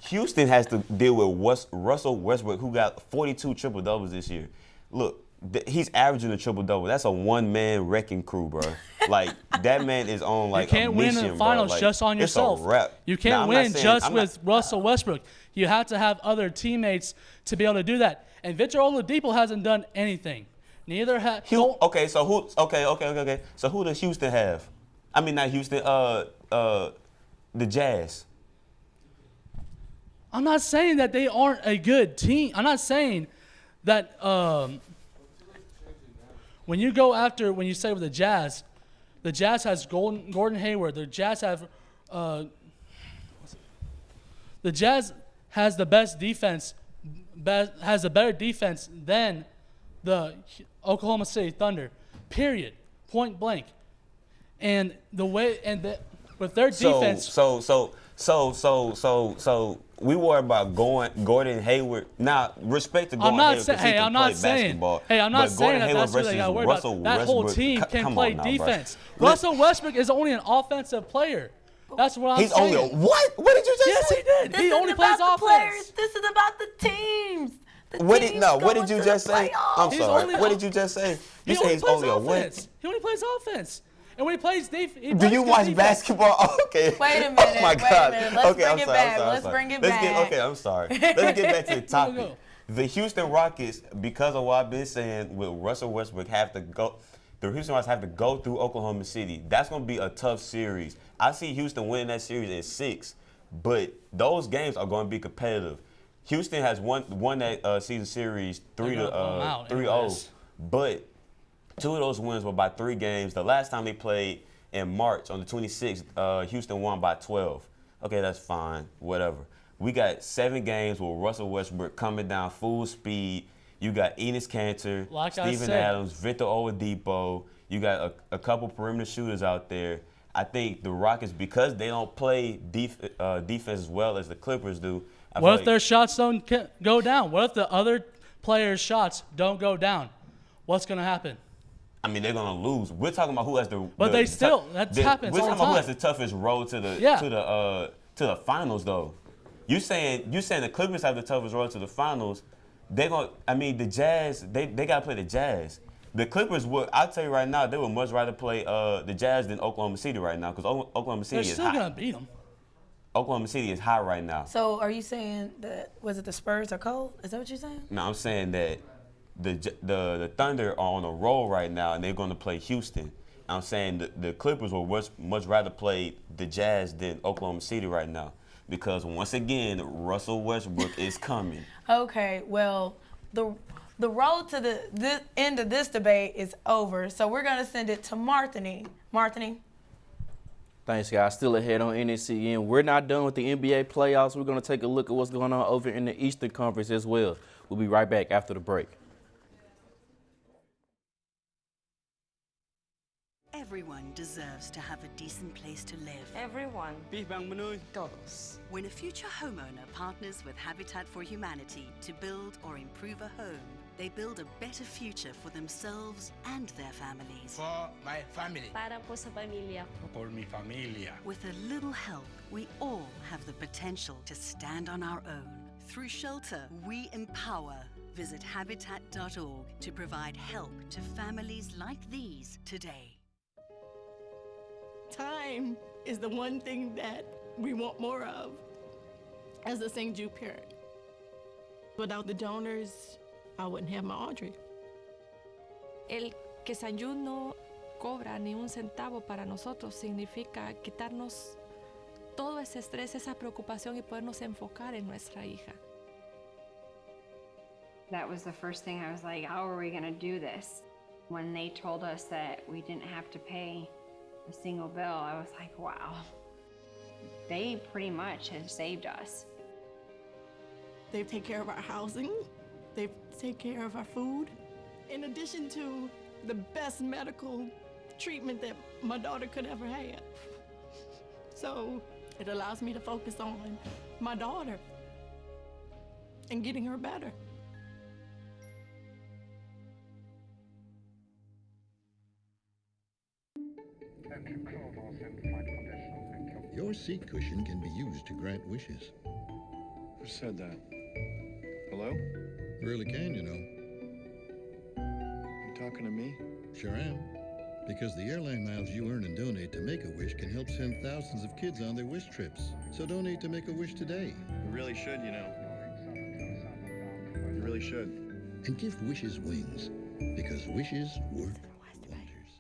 L: Houston has to deal with Russell Westbrook, who got 42 triple doubles this year. Look, he's averaging a triple double. That's a one-man wrecking crew, bro. Like that man is on like
M: you can't
L: a mission,
M: win in the finals
L: like,
M: just on yourself.
L: It's a wrap.
M: You can't win just with Russell Westbrook. You have to have other teammates to be able to do that. And Victor Oladipo hasn't done anything. Neither have.
L: Okay, so who? Okay. So who does Houston have? I mean, not Houston. The Jazz.
M: I'm not saying that they aren't a good team. I'm not saying that when you say with the Jazz has Gordon Hayward. The Jazz have the Jazz has the best defense, has a better defense than the Oklahoma City Thunder. Period. Point blank. And with their defense.
L: So we worry about Gordon Hayward. Now, respect to Gordon Hayward because he can play basketball.
M: I'm not saying that that's what they got to worry about. That whole team can play defense. Russell Westbrook is only an offensive player. That's what I'm saying.
L: He's only a what? What did you just say?
M: Yes, he did. He only plays offense.
X: Players. This is about the teams.
L: What did you just say? I'm sorry. What did you just say? You say he's only a what?
M: He only plays offense. And when he plays defense,
L: do you watch basketball? Okay.
X: Wait a minute.
L: Oh my God.
X: Let's bring it back. Let's bring it back.
L: Okay, I'm sorry. Let's get back to the topic. The Houston Rockets, because of what I've been saying, with Russell Westbrook have to go. The Houston Rockets have to go through Oklahoma City. That's going to be a tough series. I see Houston winning that series in 6, but those games are going to be competitive. Houston has won that season series 3-0, but 2 of those wins were by 3 games. The last time they played in March on the 26th, Houston won by 12. Okay, that's fine, whatever. We got 7 games with Russell Westbrook coming down full speed. You got Enes Kanter, Steven Adams, Victor Oladipo. You got a couple perimeter shooters out there. I think the Rockets, because they don't play defense as well as the Clippers do.
M: What if their shots don't go down? What if the other players' shots don't go down? What's going to happen?
L: I mean, they're going to lose. We're talking about who has the.
M: But that happens all the time.
L: We're talking about who has the toughest road to the finals, though. You saying the Clippers have the toughest road to the finals? The Jazz, they got to play the Jazz. The Clippers would, I'll tell you right now, they would much rather play the Jazz than Oklahoma City right now because Oklahoma City is high.
M: They're still going to beat them.
L: Oklahoma City is high right now.
X: So are you saying that, was it the Spurs are cold? Is that what you're saying?
L: No, I'm saying that the Thunder are on a roll right now and they're going to play Houston. I'm saying the Clippers would much rather play the Jazz than Oklahoma City right now because, once again, Russell Westbrook is coming.
X: Okay, well, the road to the end of this debate is over, so we're going to send it to Martini. Martini?
A: Thanks, guys. Still ahead on NSEN. We're not done with the NBA playoffs. We're going to take a look at what's going on over in the Eastern Conference as well. We'll be right back after the break.
H: Everyone deserves to have a decent place to live.
E: Everyone.
H: Todos. When a future homeowner partners with Habitat for Humanity to build or improve a home, they build a better future for themselves and their families.
N: For my family.
E: Para po sa pamilya ko.
N: Por mi familia.
H: With a little help, we all have the potential to stand on our own. Through shelter, we empower. Visit Habitat.org to provide help to families like these today.
O: Time is the one thing that we want more of as a St. Jude parent. Without the donors, I wouldn't have my Audrey.
I: El que St. Jude no cobra ni un centavo para nosotros significa quitarnos todo ese estrés, esa preocupación y podernos enfocar en nuestra hija.
K: That was the first thing I was like, how are we gonna do this? When they told us that we didn't have to pay a single bill, I was like, wow. They pretty much have saved us.
O: They take care of our housing. They take care of our food. In addition to the best medical treatment that my daughter could ever have. So it allows me to focus on my daughter and getting her better.
P: Your seat cushion can be used to grant wishes.
Q: Who said that? Hello?
P: Really can, you know.
Q: You talking to me?
P: Sure am. Because the airline miles you earn and donate to Make-A-Wish can help send thousands of kids on their wish trips. So donate to Make-A-Wish today.
Q: You really should, you know. You really should.
P: And give wishes wings. Because wishes work wonders.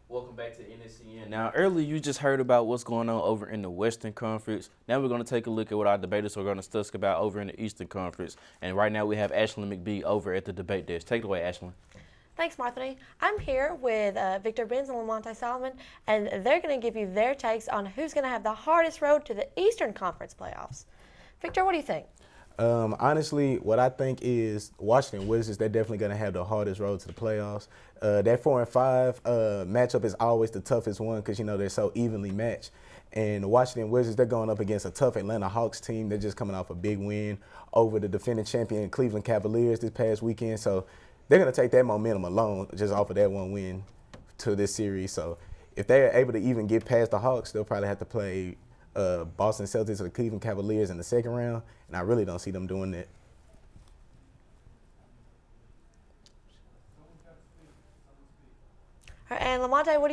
A: Welcome back to NSEN. Now, earlier you just heard about what's going on over in the Western Conference. Now we're going to take a look at what our debaters are going to discuss about over in the Eastern Conference. And right now we have Ashlyn McBee over at the debate desk. Take it away, Ashlyn.
E: Thanks, Marthany. I'm here with Victor Benz and Lamonte Solomon, and they're going to give you their takes on who's going to have the hardest road to the Eastern Conference playoffs. Victor, what do you think?
R: Honestly, what I think is Washington Wizards, they're definitely going to have the hardest road to the playoffs. That 4-5 matchup is always the toughest one because, you know, they're so evenly matched. And the Washington Wizards, they're going up against a tough Atlanta Hawks team. They're just coming off a big win over the defending champion Cleveland Cavaliers this past weekend. So they're going to take that momentum alone just off of that one win to this series. So if they're able to even get past the Hawks, they'll probably have to play Boston Celtics or the Cleveland Cavaliers in the second round, and I really don't see them doing that.
E: And Lamonte, what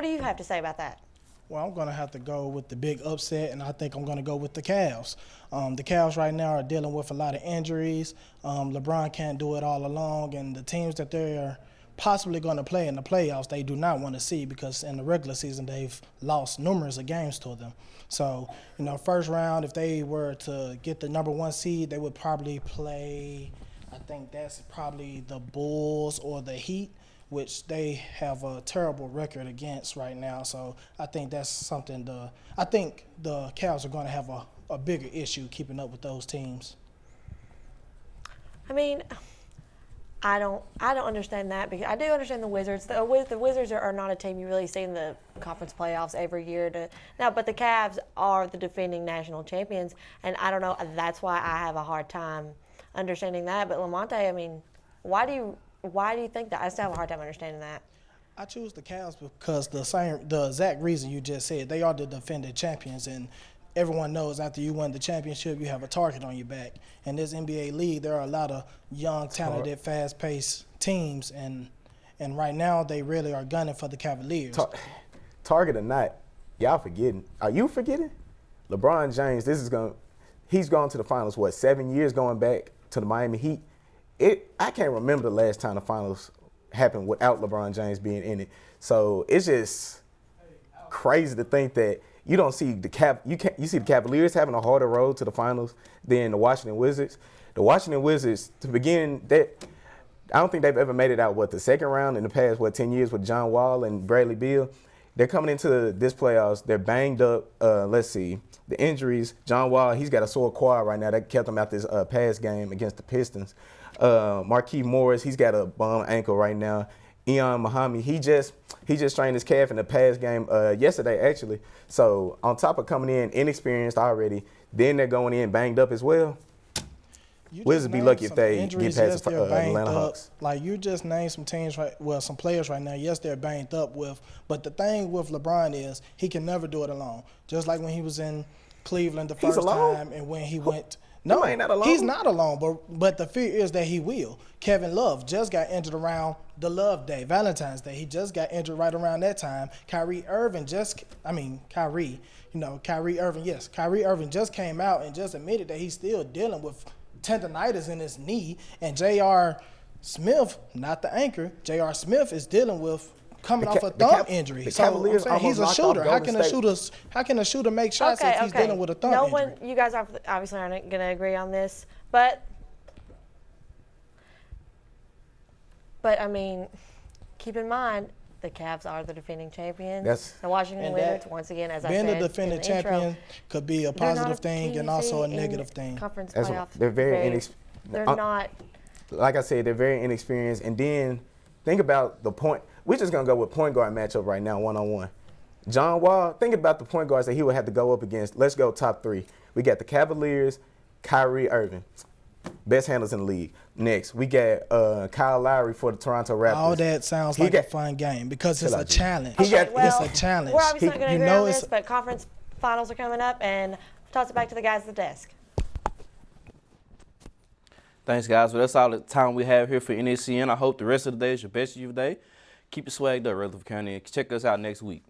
E: do you have to say about that?
U: Well, I'm going to have to go with the big upset, and I think I'm going to go with the Cavs. The Cavs right now are dealing with a lot of injuries. LeBron can't do it all alone, and the teams that they're possibly going to play in the playoffs, they do not want to see because in the regular season they've lost numerous of games to them. So, you know, first round, if they were to get the number 1 seed, they would probably play, I think that's probably the Bulls or the Heat, which they have a terrible record against right now. So I think that's something I think the Cavs are going to have a bigger issue keeping up with those teams.
E: I mean, I don't understand that because I do understand the Wizards. The Wizards are not a team you really see in the conference playoffs every year. But the Cavs are the defending national champions, and I don't know. That's why I have a hard time understanding that. But Lamonte, I mean, why do you think that? I still have a hard time understanding that.
U: I choose the Cavs because the exact reason you just said. They are the defending champions, and everyone knows after you win the championship, you have a target on your back. In this NBA league, there are a lot of young, talented, fast-paced teams, and right now they really are gunning for the Cavaliers.
R: Target or not, y'all forgetting. Are you forgetting? LeBron James, he's gone to the finals, 7 years going back to the Miami Heat? I can't remember the last time the finals happened without LeBron James being in it. So it's just crazy to think that you don't see you see the Cavaliers having a harder road to the finals than the Washington Wizards. The Washington Wizards, to begin, I don't think they've ever made it out, the second round in the past, 10 years with John Wall and Bradley Beal. They're coming into this playoffs. They're banged up. Let's see. The injuries, John Wall, he's got a sore quad right now. That kept him out this past game against the Pistons. Marquise Morris, he's got a bum ankle right now. Ian Muhammad, he just strained his calf in the past game yesterday, actually. So on top of coming in inexperienced already, then they're going in banged up as well. Wizards be lucky if they get past the Atlanta Hawks.
U: Like you just named some teams, some players right now. Yes, they're banged up but the thing with LeBron is he can never do it alone. Just like when he was in Cleveland the first time, and when he went. No, he's not alone, but the fear is that he will. Kevin Love just got injured around the Love Day, Valentine's Day. He just got injured right around that time. Kyrie Irving just came out and just admitted that he's still dealing with tendonitis in his knee. And J.R. Smith, not the anchor, J.R. Smith is dealing with coming off a thumb injury.
R: The Cavaliers
U: he's a shooter. How can a shooter make shots if he's dealing with a thumb injury?
E: You guys obviously aren't going to agree on this, but I mean, keep in mind the Cavs are the defending champions. The Washington Wizards, once again, as I said,
U: being the defending champion could be a positive thing and also a negative thing.
E: Conference playoffs.
R: They're very inexperienced.
E: They're not.
R: Like I said, they're very inexperienced. And then think about the point. We're just going to go with point guard matchup right now, one-on-one. John Wall, think about the point guards that he would have to go up against. Let's go top 3. We got the Cavaliers, Kyrie Irving, best handlers in the league. Next, we got Kyle Lowry for the Toronto Raptors.
U: All that sounds like a fun game because it's a challenge.
E: It's
U: a challenge.
E: We're obviously not going to agree on this, but conference finals are coming up, and toss it back to the guys at the desk.
A: Thanks, guys. Well, that's all the time we have here for NSEN. I hope the rest of the day is your best of your day. Keep it swagged up, Rutherford County, and check us out next week.